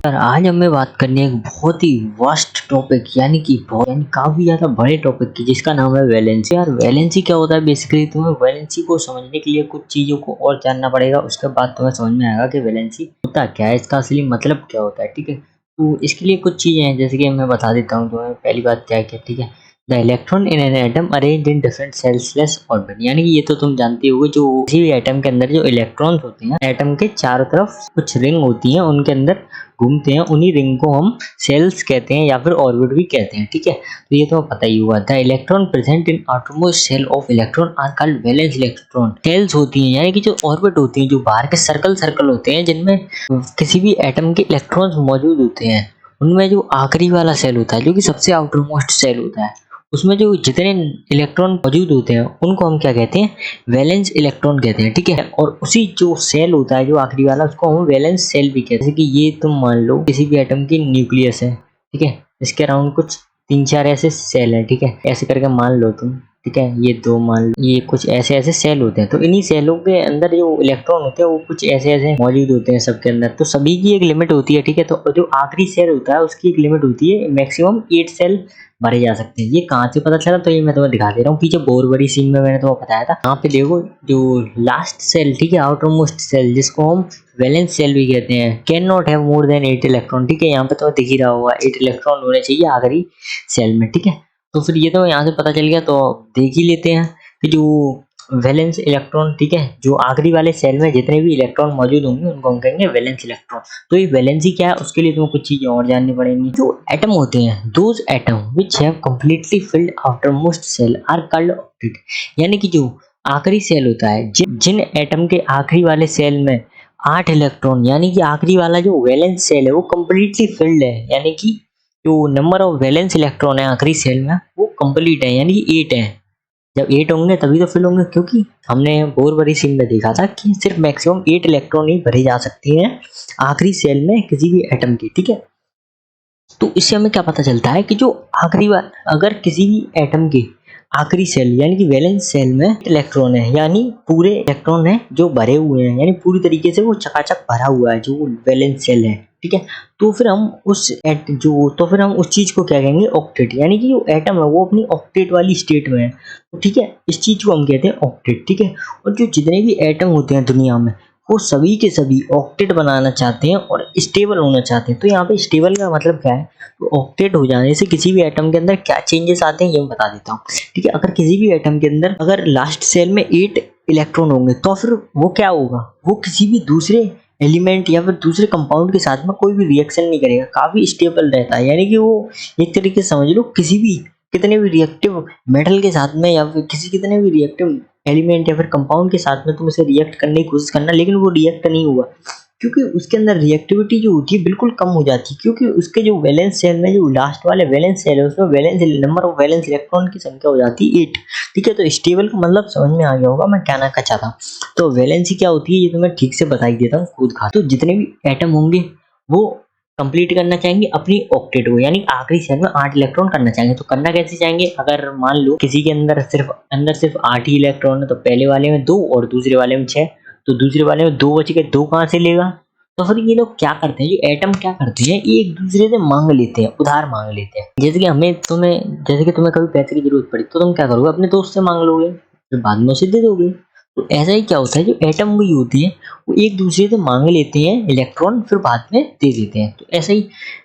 यार आज हमें बात करनी है एक बहुत ही वास्ट टॉपिक यानी काफी ज्यादा बड़े टॉपिक की, जिसका नाम है वैलेंसी। यार वैलेंसी क्या होता है? बेसिकली तुम्हें वैलेंसी को समझने के लिए कुछ चीजों को और जानना पड़ेगा, उसके बाद तुम्हें समझ में आएगा कि वैलेंसी होता क्या है, इसका असली मतलब क्या होता है। ठीक है, तो इसके लिए कुछ चीजें हैं, जैसे कि मैं बता देता हूँ तुम्हें। पहली बात क्या है, ठीक है, the electron in an atom arrange in different shells orbit. यानी कि ये तो तुम जानते होगे, जो किसी भी एटम के अंदर जो इलेक्ट्रॉन्स होते हैं, एटम के चारों तरफ कुछ रिंग होती हैं, उनके अंदर घूमते हैं, उन्हीं रिंग को हम सेल्स कहते हैं या फिर ऑर्बिट भी कहते हैं। ठीक है, तो ये तो पता ही हुआ था। Electron present in outermost shell of electron are called valence electron. Shells होती हैं यानी कि जो ऑर्बिट होती हैं, जो बाहर के सर्कल सर्कल होते हैं, जिनमें किसी भी एटम के इलेक्ट्रॉन्स मौजूद होते हैं, उनमें जो आखिरी वाला सेल होता है, जो कि सबसे आउटरमोस्ट सेल होता है, उसमें जो जितने इलेक्ट्रॉन मौजूद होते हैं उनको हम क्या कहते हैं? वैलेंस इलेक्ट्रॉन कहते हैं। ठीक है, और उसी जो सेल होता है जो आखिरी वाला, उसको हम वैलेंस सेल भी कहते हैं। जैसे कि ये तुम मान लो किसी भी एटम की न्यूक्लियस है, ठीक है, इसके अराउंड कुछ 3-4 ऐसे सेल है। ठीक है, ऐसे करके मान लो तुम। ठीक है, ये दो मान लो, ये कुछ ऐसे ऐसे सेल होते हैं। तो इन्हीं सेलों के अंदर जो इलेक्ट्रॉन होते हैं वो कुछ ऐसे ऐसे मौजूद होते हैं सबके अंदर। तो सभी की एक लिमिट होती है। ठीक है, तो जो आखिरी सेल होता है उसकी एक लिमिट होती है, मैक्सिमम 8 सेल भरे जा सकते हैं। ये कहाँ से पता चला? तो ये मैं तुम्हें दिखा दे रहा हूँ। पीछे बोरबरी सीन में मैंने तुम्हें बताया था, यहाँ पे देखो जो लास्ट सेल, ठीक है, आउटर मोस्ट सेल, जिसको हम वैलेंस सेल भी कहते हैं, can not have more than 8 electron. ठीक है, यहाँ पे तुम्हें दिख ही रहा होगा 8 इलेक्ट्रॉन होने चाहिए आखिरी सेल में। ठीक है, तो फिर ये तो यहाँ से पता चल गया। तो देख ही लेते हैं कि जो वैलेंस इलेक्ट्रॉन, ठीक है, जो आखिरी वाले सेल में जितने भी इलेक्ट्रॉन मौजूद होंगे उनको हम कहेंगे वैलेंस इलेक्ट्रॉन। तो ये वैलेंसी क्या है, उसके लिए तुम्हें कुछ चीजें और जाननी पड़ेंगी। जो एटम होते हैं, those atom which have completely filled outermost shell are called octet. यानी कि जो आखिरी सेल होता है, जिन एटम के आखिरी वाले सेल में 8 इलेक्ट्रॉन, यानी कि आखिरी वाला जो वैलेंस सेल है वो कंप्लीटली फिल्ड है, यानी कि जो नंबर ऑफ वैलेंस इलेक्ट्रॉन है आखिरी सेल में वो कंप्लीट है, यानी कि 8 है। जब 8 होंगे तभी तो फिल होंगे, क्योंकि हमने बोरबरी सीन में देखा था कि सिर्फ मैक्सिमम 8 इलेक्ट्रॉन ही भरे जा सकते हैं आखिरी सेल में किसी भी एटम की। ठीक है, तो इससे हमें क्या पता चलता है कि जो आखिरी बार अगर किसी भी एटम के आखिरी सेल यानी कि वैलेंस सेल में इलेक्ट्रॉन है, यानी पूरे इलेक्ट्रॉन है जो भरे हुए हैं, यानी पूरी तरीके से वो चकाचक भरा हुआ है जो वैलेंस सेल है। ठीक है, तो फिर हम उस चीज को क्या कहेंगे? ऑक्टेट। यानी कि जो एटम है वो अपनी ऑक्टेट वाली स्टेट में है। तो ठीक है, इस चीज को हम कहते हैं ऑक्टेट। ठीक है, और जो जितने भी एटम होते हैं दुनिया में, वो सभी के सभी ऑक्टेट बनाना चाहते हैं और स्टेबल होना चाहते हैं। तो यहाँ पे स्टेबल का मतलब क्या है? तो ऑक्टेट हो जाने से किसी भी एटम के अंदर क्या चेंजेस आते हैं ये मैं बता देता हूँ। ठीक है, अगर किसी भी एटम के अंदर अगर लास्ट सेल में 8 इलेक्ट्रॉन होंगे, तो फिर वो क्या होगा? वो किसी भी दूसरे एलिमेंट या फिर दूसरे कंपाउंड के साथ में कोई भी रिएक्शन नहीं करेगा, काफी स्टेबल रहता है। यानी कि वो एक तरीके से समझ लो, किसी भी कितने भी रिएक्टिव मेटल के साथ में या फिर कितने भी रिएक्टिव एलिमेंट या फिर कंपाउंड के साथ में तुम उसे रिएक्ट करने की कोशिश करना, लेकिन वो रिएक्ट नहीं हुआ, क्योंकि उसके अंदर रिएक्टिविटी जो होती है बिल्कुल कम हो जाती है। क्योंकि उसके जो वैलेंस सेल में जो लास्ट वाले वैलेंस सेल है उसमें valence number of valence electron की संख्या हो जाती है 8। ठीक है, तो स्टेबल का मतलब समझ में आ गया होगा मैं क्या ना चाहता हूँ। तो वैलेंसी क्या होती है ये तो मैं ठीक से बता ही देता हूँ खुद खा। तो जितने भी एटम होंगे वो कंप्लीट करना चाहेंगे अपनी ऑक्टेट को, यानी आखिरी सेल में 8 इलेक्ट्रॉन करना चाहेंगे। तो करना कैसे चाहेंगे? अगर मान लो किसी के अंदर सिर्फ 8 ही इलेक्ट्रॉन है, तो पहले वाले में 2 और दूसरे वाले में 6, तो दूसरे वाले में 2 बच गए, 2 कहाँ से लेगा? तो फिर ये लोग क्या करते हैं, जो एटम क्या करते हैं, ये एक दूसरे से मांग लेते हैं, उधार मांग लेते हैं। जैसे कि तुम्हें कभी पैसे की जरूरत पड़ी तो तुम क्या करोगे? अपने दोस्त से मांग लोगे, फिर बाद में उसे दे दोगे। तो ऐसा ही क्या होता है, जो एटम हुई होती है वो एक दूसरे से मांग लेते हैं इलेक्ट्रॉन, फिर बाद में दे देते हैं। तो ऐसा ही,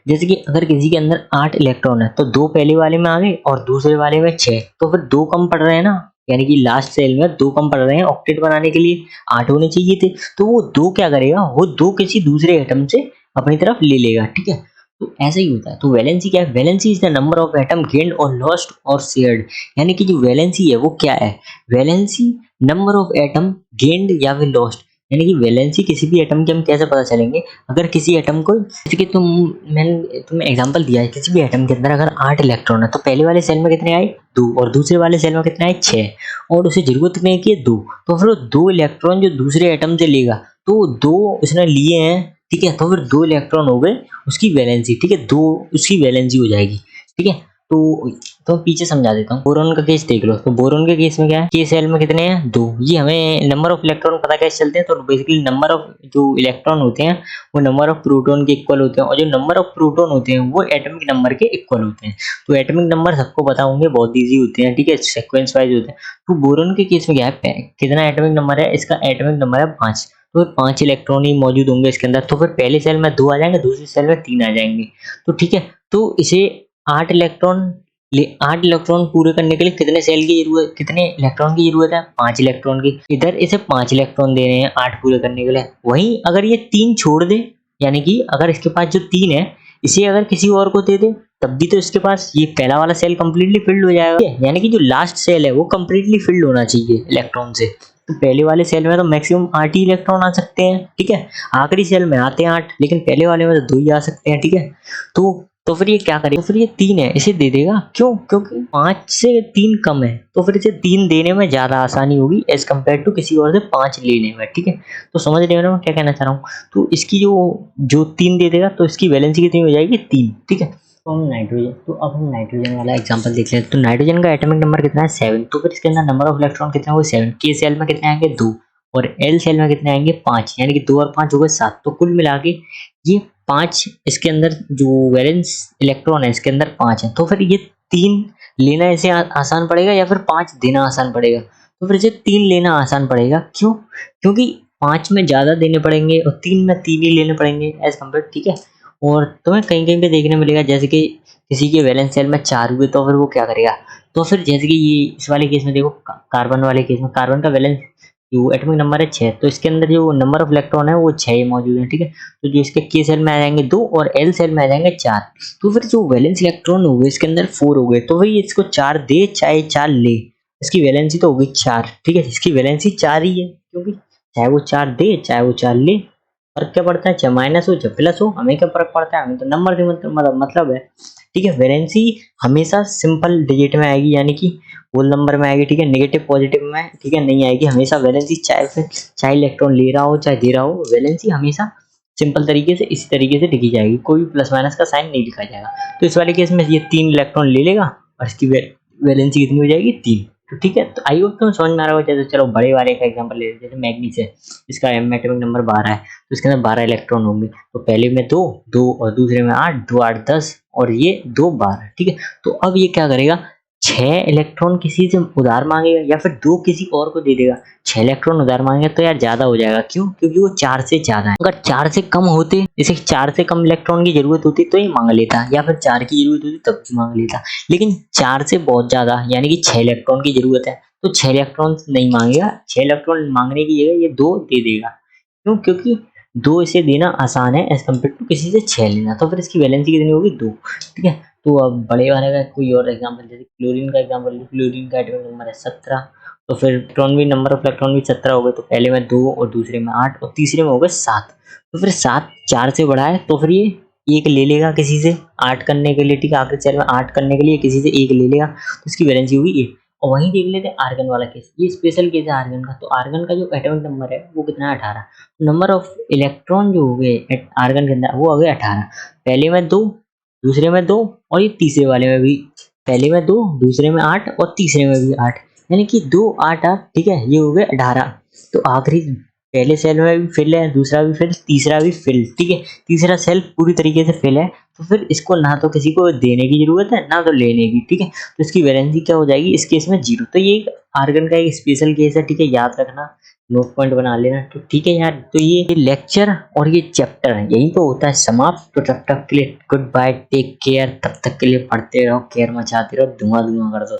जैसे कि अगर किसी के अंदर 8 इलेक्ट्रॉन है तो 2 पहले वाले में आ गए और दूसरे वाले में 6, तो फिर 2 कम पड़ रहे हैं ना, यानी कि लास्ट सेल में 2 कम पड़ रहे हैं। ऑक्टेट बनाने के लिए 8 होने चाहिए थे, तो वो 2 क्या करेगा? वो 2 किसी दूसरे एटम से अपनी तरफ ले लेगा। ठीक है, तो ऐसा ही होता है। तो वैलेंसी क्या है? Valency is the number of atom gained और लॉस्ट और शेयर्ड। यानी कि जो वैलेंसी है वो क्या है? Valency number of atom gained या फिर लॉस्ट। यानी कि वैलेंसी किसी भी एटम के हम कैसे पता चलेंगे? अगर किसी एटम को, जैसे कि मैंने तुम्हें एग्जांपल दिया है, किसी भी एटम के अंदर अगर 8 इलेक्ट्रॉन है तो पहले वाले सेल में कितने आए? 2, और दूसरे वाले सेल में कितने आए? 6, और उसे जरूरत कितने की है? 2। तो फिर 2 इलेक्ट्रॉन जो दूसरे एटम से लेगा, तो 2 उसने लिए हैं, ठीक है, तो फिर 2 इलेक्ट्रॉन हो गए उसकी वैलेंसी। ठीक है, 2 उसकी वैलेंसी हो जाएगी। ठीक है, तो तो पीछे समझा देता हूँ। बोरॉन का केस देख लो, तो बोरॉन के केस में क्या है, के सेल में कितने हैं, 2। ये हमें नंबर ऑफ इलेक्ट्रॉन पता कैसे चलते हैं, तो बेसिकली नंबर ऑफ जो इलेक्ट्रॉन होते हैं वो नंबर ऑफ प्रोटॉन के इक्वल होते हैं, और जो नंबर ऑफ प्रोटॉन होते हैं वो एटॉमिक नंबर के इक्वल होते हैं। तो एटॉमिक नंबर सबको पता होंगे, बहुत ईजी होते हैं, ठीक है, सीक्वेंस वाइज होते हैं। तो बोरॉन के केस में क्या है, कितना एटॉमिक नंबर है, इसका एटॉमिक नंबर है 5। तो 5 इलेक्ट्रॉन ही मौजूद होंगे इसके अंदर। तो फिर पहले सेल में 2 आ जाएंगे, दूसरी सेल में 3 आ जाएंगे। तो ठीक है, तो इसे 8 इलेक्ट्रॉन पूरे करने के लिए कितने सेल की जरूरत, कितने इलेक्ट्रॉन की जरूरत है, 5 इलेक्ट्रॉन की। इधर इसे 5 इलेक्ट्रॉन देने हैं 8 पूरे करने के लिए। वहीं अगर ये 3 छोड़ दे, यानी कि अगर इसके पास जो 3 है इसे अगर किसी और को दे दे, तब भी तो इसके पास ये पहला वाला सेल कंप्लीटली फिल्ड हो जाएगा। यानी कि जो लास्ट सेल है वो कंप्लीटली फिल्ड होना चाहिए इलेक्ट्रॉन से। तो पहले वाले सेल में तो मैक्सिमम 8 ही इलेक्ट्रॉन आ सकते हैं, ठीक है। आखिरी सेल में आते हैं 8, लेकिन पहले वाले में तो 2 ही आ सकते हैं, ठीक है। तो फिर ये क्या करेगा, तो फिर ये 3 है, इसे दे देगा। क्यों? क्योंकि 5 से 3 कम है, तो फिर इसे 3 देने में ज्यादा आसानी होगी एज कम्पेयर टू किसी और से 5 लेने में, ठीक है। तो समझ रहे हो ना मैं क्या कहना चाह रहा हूँ। तो इसकी जो 3 दे देगा तो इसकी वैलेंसी कितनी हो जाएगी, 3, ठीक है। तो हम नाइट्रोजन, तो अब हम नाइट्रोजन वाला एग्जांपल देख लेते हैं। तो नाइट्रोजन का एटॉमिक नंबर कितना है, 7। तो फिर इसके अंदर नंबर ऑफ इलेक्ट्रॉन कितने होंगे, 7। के सेल में कितने आएंगे, 2, और एल सेल में कितने आएंगे, 5। यानी कि 2 और 5 हो गए 7। तो कुल मिला के ये 5, इसके अंदर जो वैलेंस इलेक्ट्रॉन है इसके अंदर 5 है। तो फिर ये 3 लेना इसे आसान पड़ेगा या फिर 5 देना आसान पड़ेगा, तो फिर इसे 3 लेना आसान पड़ेगा। क्यों? क्योंकि 5 में ज्यादा देने पड़ेंगे और 3 में 3 ही लेने पड़ेंगे एज कम्पेयर, ठीक है। और तुम्हें कहीं कहीं पे देखने मिलेगा जैसे कि किसी के वैलेंस सेल में 4 हुए, तो फिर वो क्या करेगा, तो फिर जैसे कि ये इस वाले केस में देखो, कार्बन वाले केस में कार्बन का वैलेंस जो एटॉमिक नंबर है 6, तो इसके अंदर जो नंबर ऑफ इलेक्ट्रॉन है वो 6 मौजूद है, ठीक है। तो जो इसके के सेल में आ जाएंगे 2 और एल सेल में आ जाएंगे 4। तो फिर जो वैलेंस इलेक्ट्रॉन हो गए इसके अंदर 4 हो गए, तो भाई इसको 4 दे चाहे 4 ले, इसकी वैलेंसी तो होगी 4, ठीक है। इसकी वैलेंसी 4 ही है, क्योंकि चाहे वो 4 दे चाहे वो 4 ले, फर्क क्या पड़ता है, चाहे माइनस हो चाहे प्लस हो, हमें क्या फर्क पड़ता है, हमें तो नंबर से मतलब है, ठीक है। वैलेंसी हमेशा सिंपल डिजिट में आएगी, यानी कि होल नंबर में आएगी, ठीक है। नेगेटिव पॉजिटिव में, ठीक है, नहीं आएगी। हमेशा वैलेंसी चाहे इलेक्ट्रॉन ले रहा हो चाहे दे रहा हो, वैलेंसी हमेशा सिंपल तरीके से इसी तरीके से लिखी जाएगी, कोई प्लस माइनस का साइन नहीं लिखा जाएगा। तो इस वाले केस में ये 3 इलेक्ट्रॉन ले लेगा और इसकी वैलेंसी कितनी हो जाएगी, 3। तो ठीक है, तो आई होप तो समझ में आ रहा होगा। चलो बड़े वाले का एग्जांपल ले लेते हैं, जैसे मैग्नीज है, इसका एटॉमिक नंबर 12 है, तो इसके अंदर 12 इलेक्ट्रॉन होंगे। तो पहले में 2 और दूसरे में 8, 2 8 10 और ये 2 12, ठीक है। तो अब ये क्या करेगा, 6 इलेक्ट्रॉन किसी से उधार मांगेगा या फिर 2 किसी और को दे देगा। 6 इलेक्ट्रॉन उधार मांगेगा तो यार ज्यादा हो जाएगा, क्यों? क्योंकि वो 4 से ज्यादा है। अगर 4 से कम होते, जैसे 4 से कम इलेक्ट्रॉन की जरूरत होती तो ये मांग लेता, या फिर 4 की जरूरत होती तब भी मांग लेता। लेकिन 4 से बहुत ज्यादा यानी कि 6 इलेक्ट्रॉन की जरूरत है, तो 6 इलेक्ट्रॉन नहीं मांगेगा। 6 इलेक्ट्रॉन मांगने की जगह ये 2 दे देगा। क्यों? क्योंकि 2 इसे देना आसान है एज कम्पेयर टू किसी से 6 लेना। तो फिर इसकी वैलेंसी कितनी होगी, 2, ठीक है। तो अब बड़े वाले का कोई और एग्जांपल, जैसे क्लोरीन का एग्जांपल, क्लोरीन का एटॉमिक नंबर है 17। तो फिर इलेक्ट्रॉन भी, नंबर ऑफ इलेक्ट्रॉन भी 17 हो गए। तो पहले में 2 और दूसरे में 8 और तीसरे में हो गए 7। तो फिर 7 4 से बड़ा है, तो फिर ये 1 ले लेगा किसी से 8 करने के लिए, ठीक है। आखिरी सेल में 8 करने के लिए किसी से 1 ले लेगा, तो इसकी वैलेंसी होगी 8। और वहीं देख लेते हैं आर्गन वाला केस, ये स्पेशल केस है आर्गन का। तो आर्गन का जो एटॉमिक नंबर है वो कितना है, 18। नंबर ऑफ इलेक्ट्रॉन जो हो गए आर्गन के अंदर वो हो गए 18। पहले में 2, दूसरे में 2 और ये तीसरे वाले में भी, पहले में 2, दूसरे में 8 और तीसरे में भी 8, यानी कि 2 8 8, ठीक है। ये हो गए 18। तो आखिरी पहले सेल में भी फिल है, दूसरा भी फिल, तीसरा भी फिल, ठीक है। तीसरा सेल पूरी तरीके से फिल है, तो फिर इसको ना तो किसी को देने की जरूरत है ना तो लेने की, ठीक है। तो इसकी वैलेंसी क्या हो जाएगी इस केस में, 0। तो ये आर्गन का एक स्पेशल केस है, ठीक है, याद रखना, नोट पॉइंट बना लेना, तो ठीक है यार। तो ये लेक्चर और ये चैप्टर यही तो होता है समाप्त। तो तब तक के लिए गुड बाय, टेक केयर। तब तक के लिए पढ़ते रहो, केयर मचाते रहो, धुआं धुआं कर दो।